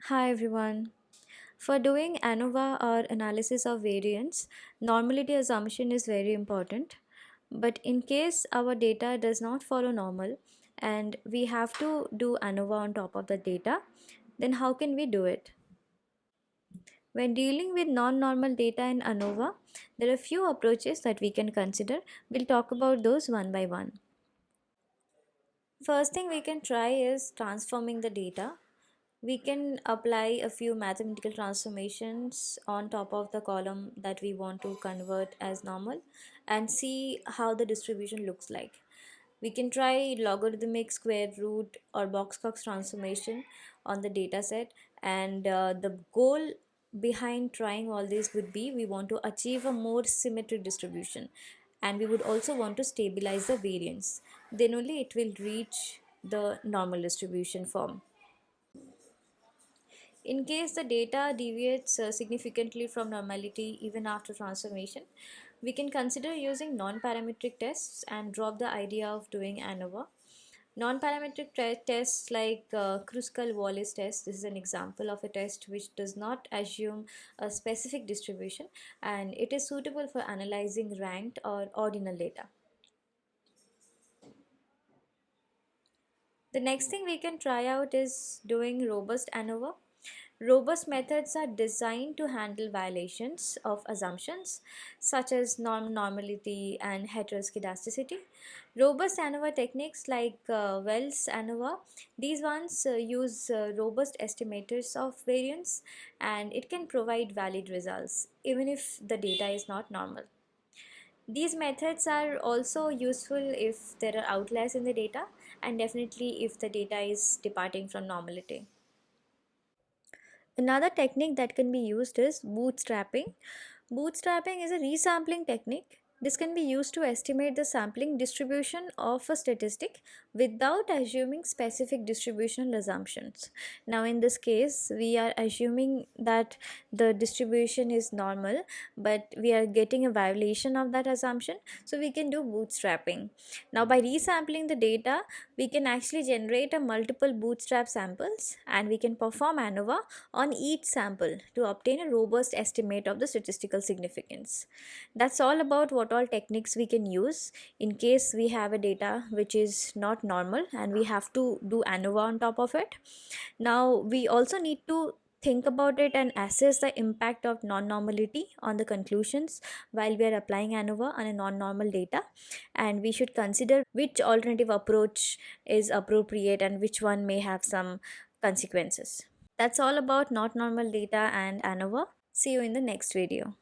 Hi everyone. For doing ANOVA or analysis of variance, normality assumption is very important. But in case our data does not follow normal and we have to do ANOVA on top of the data, then how can we do it? When dealing with non-normal data in ANOVA, there are few approaches that we can consider. We'll talk about those one by one. First thing we can try is transforming the data. We can apply a few mathematical transformations on top of the column that we want to convert as normal and see how the distribution looks like. We can try logarithmic square root or box-Cox transformation on the data set, and the goal behind trying all this would be we want to achieve a more symmetric distribution, and we would also want to stabilize the variance. Then only it will reach the normal distribution form. In case the data deviates significantly from normality even after transformation, we can consider using non-parametric tests and drop the idea of doing ANOVA. Non-parametric tests like Kruskal-Wallis test, this is an example of a test which does not assume a specific distribution, and it is suitable for analyzing ranked or ordinal data. The next thing we can try out is doing robust ANOVA. Robust methods are designed to handle violations of assumptions such as normality and heteroscedasticity. Robust ANOVA techniques like Wells ANOVA, these ones use robust estimators of variance, and it can provide valid results even if the data is not normal. These methods are also useful if there are outliers in the data, and definitely if the data is departing from normality. Another technique that can be used is bootstrapping. Bootstrapping is a resampling technique. This can be used to estimate the sampling distribution of a statistic without assuming specific distributional assumptions. Now, in this case, we are assuming that the distribution is normal, but we are getting a violation of that assumption, so we can do bootstrapping. Now, by resampling the data, we can actually generate a multiple bootstrap samples, and we can perform ANOVA on each sample to obtain a robust estimate of the statistical significance. That's all about what all techniques we can use in case we have a data which is not normal and we have to do ANOVA on top of it. Now, we also need to think about it and assess the impact of non-normality on the conclusions while we are applying ANOVA on a non-normal data, and we should consider which alternative approach is appropriate and which one may have some consequences. That's all about not normal data and ANOVA. See you in the next video.